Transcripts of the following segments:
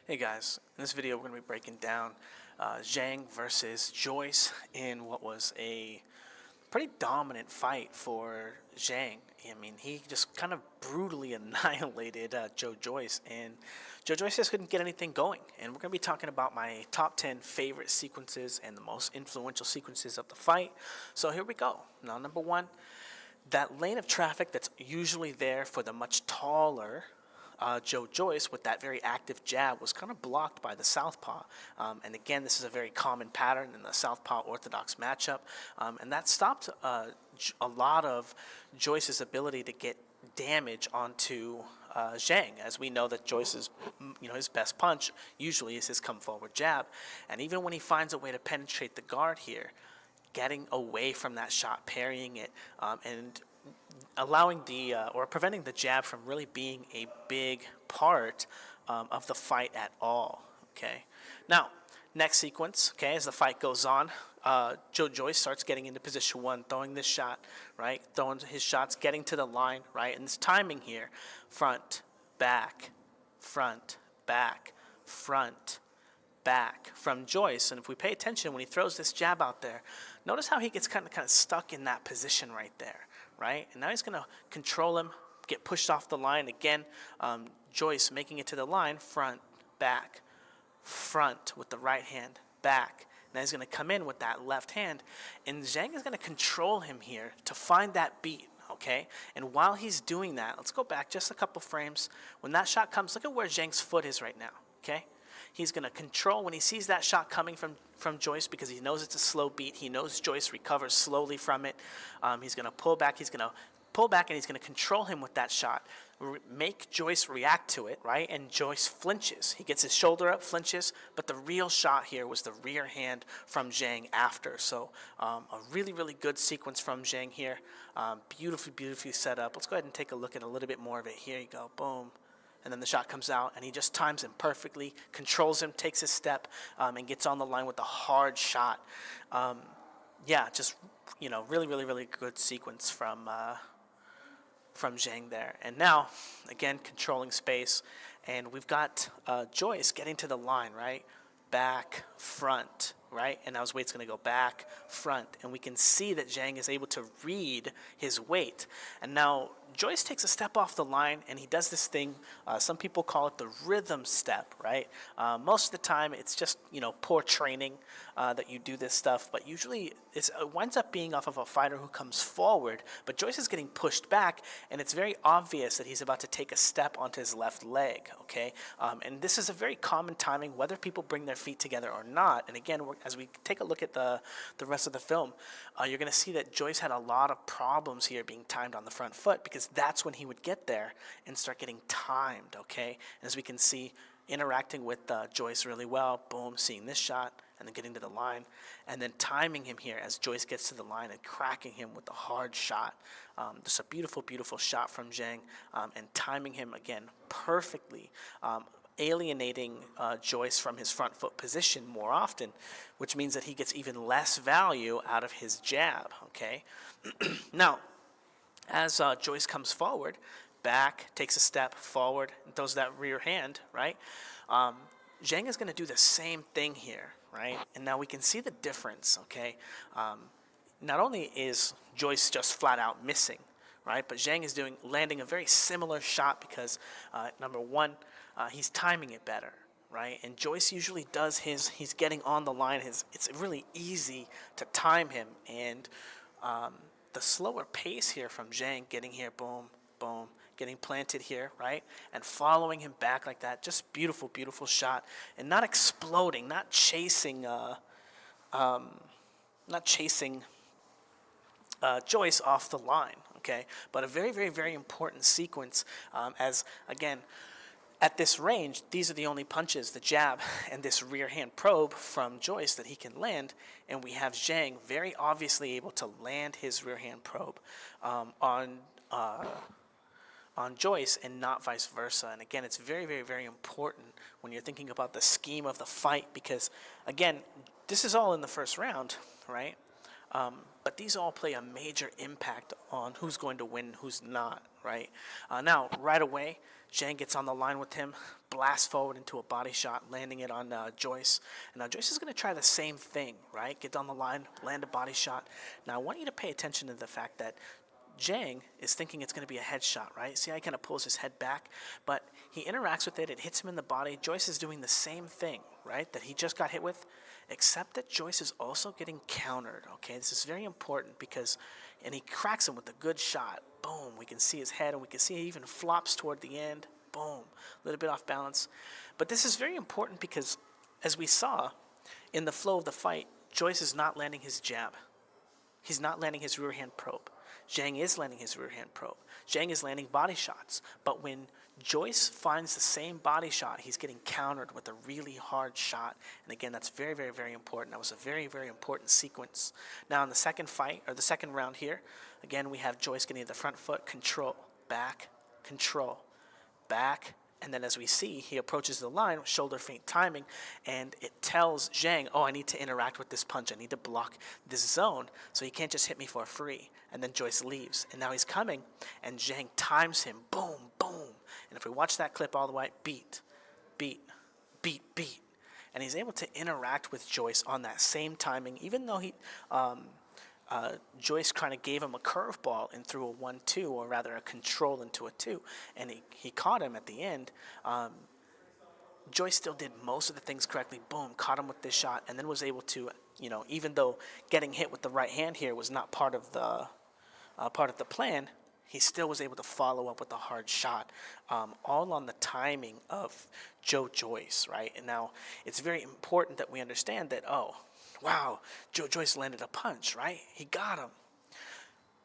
Hey guys, in this video we're going to be breaking down Zhang versus Joyce in what was a pretty dominant fight for Zhang. I mean, he just kind of brutally annihilated Joyce, and Joyce just couldn't get anything going. And we're going to be talking about my top 10 favorite sequences and the most influential sequences of the fight. So here we go. Now, number one, that lane of traffic that's usually there for the much taller Joyce with that very active jab was kind of blocked by the southpaw. And again, this is a very common pattern in the southpaw orthodox matchup. And that stopped a lot of Joyce's ability to get damage onto Zhang, as we know that Joyce's, his best punch usually is his come forward jab. And even when he finds a way to penetrate the guard here, getting away from that shot, parrying it, and allowing or preventing the jab from really being a big part of the fight at all. Okay. Now, next sequence. Okay, as the fight goes on, Joyce starts getting into position one, throwing this shot, right? Throwing his shots, getting to the line, right? And this timing here: front, back, front, back, front, back from Joyce. And if we pay attention when he throws this jab out there, notice how he gets kind of stuck in that position right there, right? And now he's going to control him, get pushed off the line again. Joyce making it to the line, front, back, front with the right hand, back. Now he's going to come in with that left hand, and Zhang is going to control him here to find that beat. Okay, and while he's doing that, let's go back just a couple frames. When that shot comes, look at where Zhang's foot is right now. Okay, he's going to control when he sees that shot coming from Joyce, because he knows it's a slow beat. He knows Joyce recovers slowly from it. He's going to pull back. He's going to pull back, and he's going to control him with that shot. Make Joyce react to it, right? And Joyce flinches. He gets his shoulder up, flinches, but the real shot here was the rear hand from Zhang after. So a really, really good sequence from Zhang here. Beautifully set up. Let's go ahead and take a look at a little bit more of it. Here you go. Boom. And then the shot comes out, and he just times him perfectly, controls him, takes his step, and gets on the line with a hard shot. Just, really good sequence from Zhang there. And now, again, controlling space, and we've got Joyce getting to the line, right? Back, front, right? And now his weight's going to go back, front, and we can see that Zhang is able to read his weight. And now Joyce takes a step off the line, and he does this thing, some people call it the rhythm step, right? Most of the time it's just, poor training that you do this stuff, but usually it winds up being off of a fighter who comes forward, but Joyce is getting pushed back, and it's very obvious that he's about to take a step onto his left leg, okay? And this is a very common timing, whether people bring their feet together or not. And again, as we take a look at the rest of the film, you're going to see that Joyce had a lot of problems here being timed on the front foot, because that's when he would get there and start getting timed, okay? And as we can see, interacting with Joyce really well, boom, seeing this shot, and then getting to the line, and then timing him here as Joyce gets to the line and cracking him with a hard shot. Just a beautiful shot from Zhang, and timing him again perfectly, alienating Joyce from his front foot position more often, which means that he gets even less value out of his jab, okay? Now, as Joyce comes forward, back, takes a step forward, and throws that rear hand, right? Zhang is going to do the same thing here, right? And now we can see the difference, okay? Not only is Joyce just flat out missing, right? But Zhang is landing a very similar shot because, number one, he's timing it better, right? And Joyce usually does he's getting on the line. It's really easy to time him. And the slower pace here from Zhang, getting here, boom, boom, getting planted here, right? And following him back like that, just beautiful shot. And not exploding, not chasing Joyce off the line, okay? But a very important sequence, as, again, at this range, these are the only punches, the jab and this rear hand probe from Joyce that he can land, and we have Zhang very obviously able to land his rear hand probe on Joyce and not vice versa. And again, it's very important when you're thinking about the scheme of the fight, because, again, this is all in the first round, right? But these all play a major impact on who's going to win, who's not, right? Now, right away, Zhang gets on the line with him, blast forward into a body shot, landing it on Joyce. And now Joyce is going to try the same thing, right? Get down the line, land a body shot. Now I want you to pay attention to the fact that Zhang is thinking it's going to be a headshot, right? See how he kind of pulls his head back? But he interacts with it. It hits him in the body. Joyce is doing the same thing, right, that he just got hit with, except that Joyce is also getting countered, okay? This is very important because, and he cracks him with a good shot. Boom. We can see his head, and we can see he even flops toward the end. Boom. A little bit off balance. But this is very important because, as we saw in the flow of the fight, Joyce is not landing his jab. He's not landing his rear hand probe. Zhang is landing his rear hand probe. Zhang is landing body shots. But when Joyce finds the same body shot, he's getting countered with a really hard shot. And again, that's very, very, very important. That was a very, very important sequence. Now in the second fight, or the second round here, again, we have Joyce getting the front foot, control, back, control, back. And then as we see, he approaches the line with shoulder feint timing, and it tells Zhang, oh, I need to interact with this punch. I need to block this zone, so he can't just hit me for free. And then Joyce leaves, and now he's coming, and Zhang times him, boom, boom. And if we watch that clip all the way, beat, beat, beat, beat. And he's able to interact with Joyce on that same timing, even though Joyce kind of gave him a curveball and threw a 1-2, or rather a control into a 2, and he caught him at the end. Joyce still did most of the things correctly. Boom, caught him with this shot, and then was able to, even though getting hit with the right hand here was not part of the plan, he still was able to follow up with a hard shot, all on the timing of Joyce, right? And now it's very important that we understand that, oh, wow, Joyce landed a punch, right? He got him.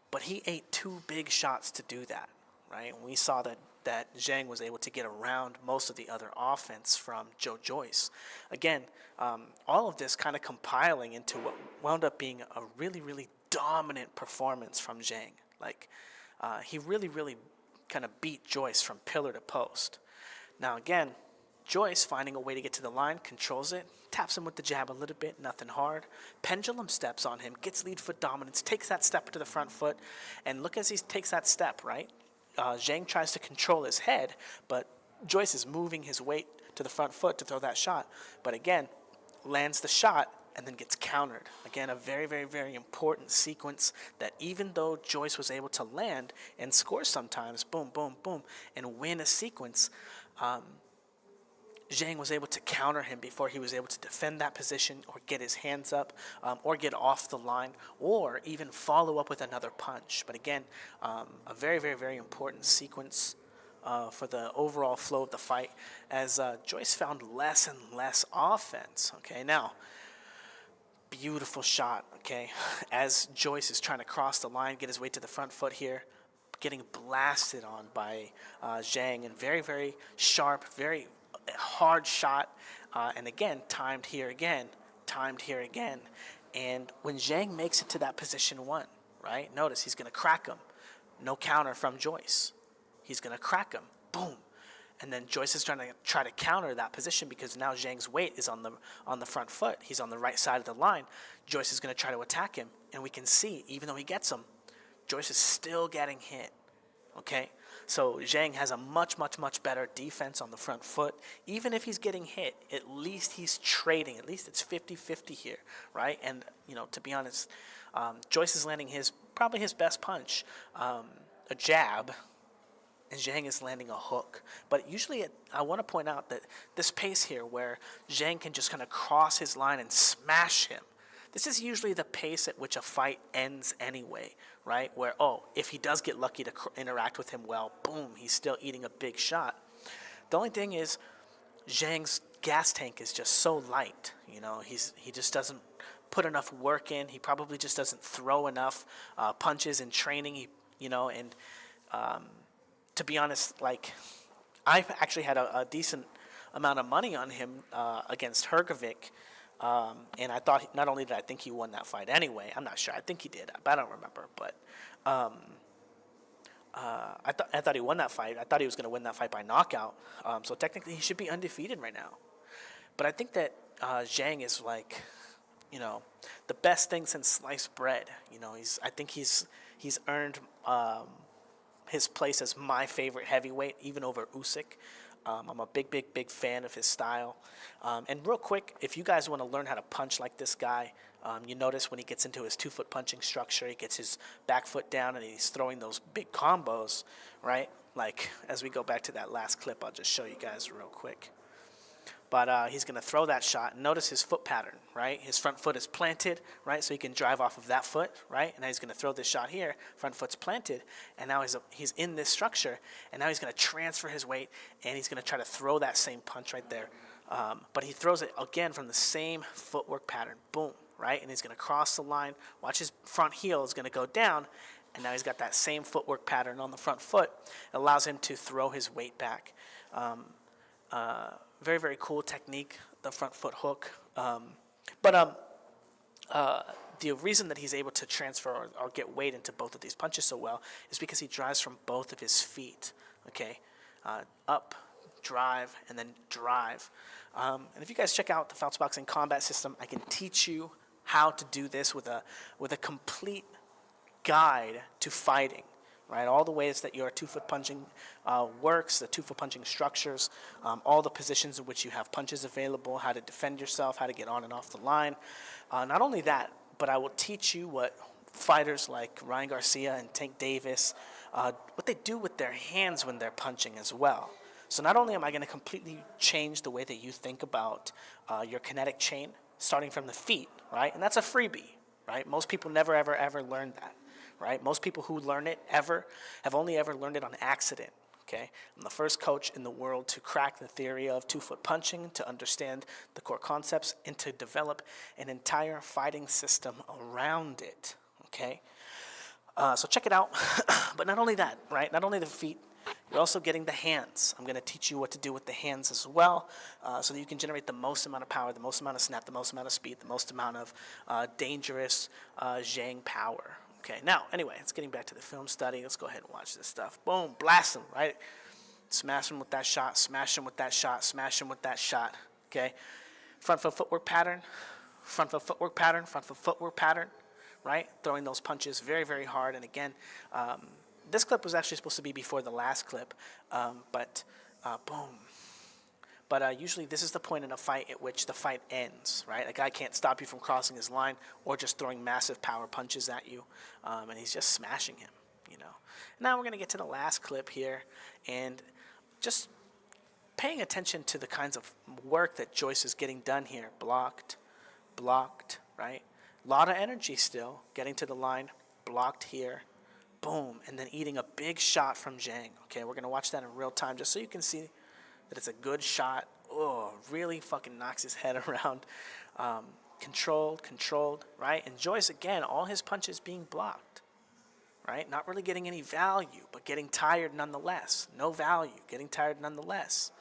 But he ate 2 big shots to do that, right? And we saw that Zhang was able to get around most of the other offense from Joyce. Again, all of this kind of compiling into what wound up being a really, really dominant performance from Zhang. Like, he really, really kind of beat Joyce from pillar to post. Now, again, Joyce, finding a way to get to the line, controls it, taps him with the jab a little bit, nothing hard. Pendulum steps on him, gets lead foot dominance, takes that step to the front foot, and look as he takes that step, right? Zhang tries to control his head, but Joyce is moving his weight to the front foot to throw that shot. But again, lands the shot and then gets countered. Again, a very, very, very important sequence that even though Joyce was able to land and score sometimes, boom, boom, boom, and win a sequence, Zhang was able to counter him before he was able to defend that position or get his hands up or get off the line or even follow up with another punch. But again, a very, very, very important sequence for the overall flow of the fight as Joyce found less and less offense. Okay, now, beautiful shot, okay, as Joyce is trying to cross the line, get his way to the front foot here, getting blasted on by Zhang, and very, very sharp, very hard shot, and again, timed here again. And when Zhang makes it to that position 1, right, notice he's going to crack him. No counter from Joyce. He's going to crack him. Boom. And then Joyce is try to counter that position because now Zhang's weight is on the front foot. He's on the right side of the line. Joyce is going to try to attack him, and we can see, even though he gets him, Joyce is still getting hit. Okay? So Zhang has a much, much, much better defense on the front foot. Even if he's getting hit, at least he's trading. At least it's 50-50 here, right? And, to be honest, Joyce is landing probably his best punch, a jab, and Zhang is landing a hook. But usually I want to point out that this pace here where Zhang can just kind of cross his line and smash him, this is usually the pace at which a fight ends anyway, right? Where, if he does get lucky to interact with him well, boom, he's still eating a big shot. The only thing is Zhang's gas tank is just so light. He just doesn't put enough work in. He probably just doesn't throw enough punches in training, and to be honest, like, I've actually had a decent amount of money on him against Hrgovic. And I thought, not only did I think he won that fight anyway, I'm not sure, I think he did, but I don't remember, but I thought he won that fight. I thought he was going to win that fight by knockout, so technically he should be undefeated right now. But I think that Zhang is like, the best thing since sliced bread. I think he's earned his place as my favorite heavyweight, even over Usyk. I'm a big fan of his style. And real quick, if you guys want to learn how to punch like this guy, you notice when he gets into his 2-foot punching structure, he gets his back foot down and he's throwing those big combos, right? Like, as we go back to that last clip, I'll just show you guys real quick. But he's going to throw that shot. Notice his foot pattern, right? His front foot is planted, right? So he can drive off of that foot, right? And now he's going to throw this shot here. Front foot's planted. And now he's in this structure. And now he's going to transfer his weight. And he's going to try to throw that same punch right there. But he throws it, again, from the same footwork pattern. Boom, right? And he's going to cross the line. Watch his front heel is going to go down. And now he's got that same footwork pattern on the front foot. It allows him to throw his weight back. Very cool technique, the front foot hook. The reason that he's able to transfer or get weight into both of these punches so well is because he drives from both of his feet, okay? Up, drive, and then drive. And if you guys check out the Fouts Boxing Combat System, I can teach you how to do this with a complete guide to fighting. Right, all the ways that your 2-foot punching works, the 2-foot punching structures, all the positions in which you have punches available, how to defend yourself, how to get on and off the line. Not only that, but I will teach you what fighters like Ryan Garcia and Tank Davis, what they do with their hands when they're punching as well. So not only am I going to completely change the way that you think about your kinetic chain, starting from the feet, right? And that's a freebie, right? Most people never, ever learn that. Right? Most people who learn it have only ever learned it on accident. Okay? I'm the first coach in the world to crack the theory of 2-foot punching, to understand the core concepts, and to develop an entire fighting system around it. Okay? So check it out. But not only that, right? Not only the feet, you're also getting the hands. I'm going to teach you what to do with the hands as well, so that you can generate the most amount of power, the most amount of snap, the most amount of speed, the most amount of dangerous Zhang power. Okay, now, anyway, it's getting back to the film study. Let's go ahead and watch this stuff. Boom, blast him, right? Smash him with that shot, smash him with that shot, smash him with that shot, okay? Front foot footwork pattern, front foot footwork pattern, front foot footwork pattern, right? Throwing those punches very hard. And again, this clip was actually supposed to be before the last clip, boom. But usually this is the point in a fight at which the fight ends, right? A guy can't stop you from crossing his line or just throwing massive power punches at you, and he's just smashing him, you know. Now we're going to get to the last clip here, and just paying attention to the kinds of work that Joyce is getting done here. Blocked, right? A lot of energy still, getting to the line, blocked here, boom, and then eating a big shot from Zhang. Okay, we're going to watch that in real time just so you can see that it's a good shot. Oh, really fucking knocks his head around. Controlled, right? And Joyce, again, all his punches being blocked, right? Not really getting any value, but getting tired nonetheless. No value, getting tired nonetheless.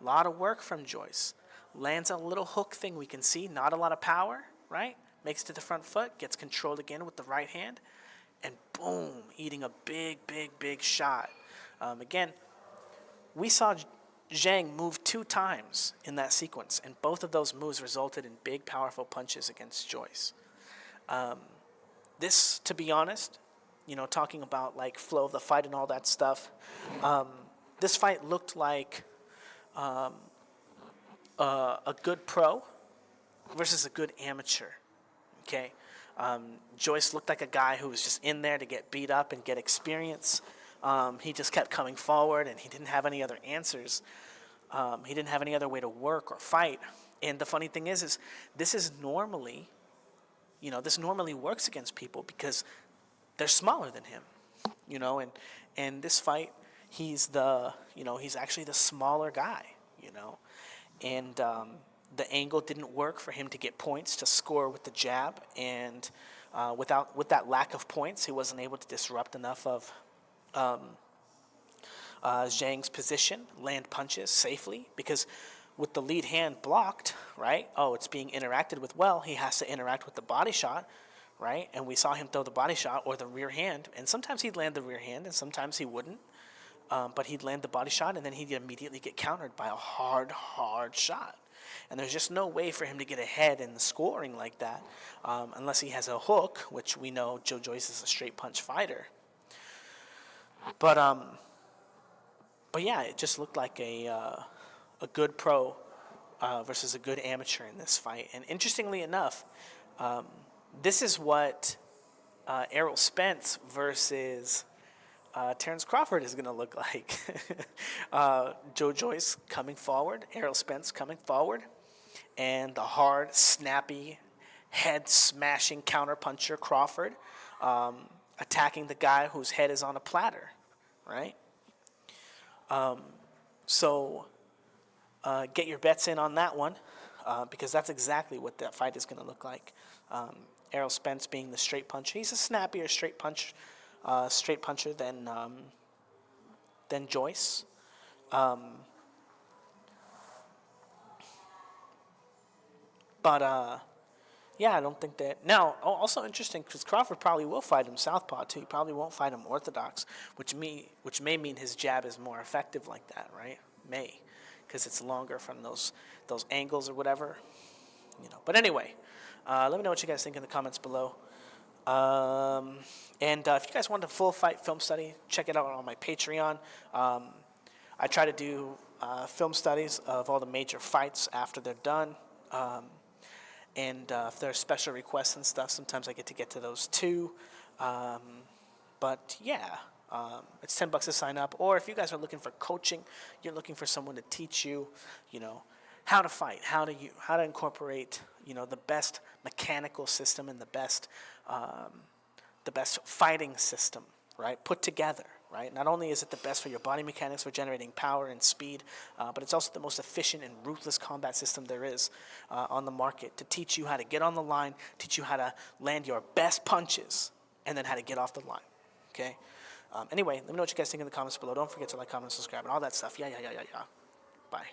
A lot of work from Joyce. Lands a little hook thing we can see, not a lot of power, right? Makes it to the front foot, gets controlled again with the right hand, and boom, eating a big shot. Again, we saw Zhang moved 2 times in that sequence, and both of those moves resulted in big, powerful punches against Joyce. This, to be honest, you know, talking about like flow of the fight and all that stuff, this fight looked like a good pro versus a good amateur. Okay, Joyce looked like a guy who was just in there to get beat up and get experience. He just kept coming forward, and he didn't have any other answers. He didn't have any other way to work or fight. And the funny thing is this is normally, you know, this normally works against people because they're smaller than him, you know. And this fight, he's actually the smaller guy, you know. And the angle didn't work for him to get points to score with the jab, and with that lack of points, he wasn't able to disrupt enough of Zhang's position, land punches safely, because with the lead hand blocked, right? Oh, it's being interacted with well. He has to interact with the body shot, right? And we saw him throw the body shot or the rear hand, and sometimes he'd land the rear hand, and sometimes he wouldn't. But he'd land the body shot, and then he'd immediately get countered by a hard shot. And there's just no way for him to get ahead in the scoring like that, unless he has a hook, which we know Joyce is a straight punch fighter. But but yeah, it just looked like a good pro versus a good amateur in this fight. And interestingly enough, this is what Errol Spence versus Terrence Crawford is going to look like. Joyce coming forward, Errol Spence coming forward, and the hard, snappy, head-smashing counterpuncher Crawford attacking the guy whose head is on a platter, right? So get your bets in on that one because that's exactly what that fight is going to look like. Errol Spence being the straight puncher. He's a snappier straight puncher than Joyce. But yeah, I don't think that. Now, also interesting because Crawford probably will fight him southpaw too. He probably won't fight him orthodox, which may mean his jab is more effective like that, right? May, because it's longer from those angles or whatever, you know. But anyway, let me know what you guys think in the comments below. And if you guys want a full fight film study, check it out on my Patreon. I try to do film studies of all the major fights after they're done. And if there are special requests and stuff, sometimes I get to those too. But yeah, it's $10 to sign up. Or if you guys are looking for coaching, you're looking for someone to teach you, you know, how to fight, how to incorporate, you know, the best mechanical system and the best fighting system, right, put together. Right? Not only is it the best for your body mechanics for generating power and speed, but it's also the most efficient and ruthless combat system there is on the market to teach you how to get on the line, teach you how to land your best punches, and then how to get off the line. Okay? Anyway, let me know what you guys think in the comments below. Don't forget to like, comment, subscribe, and all that stuff. Yeah. Bye.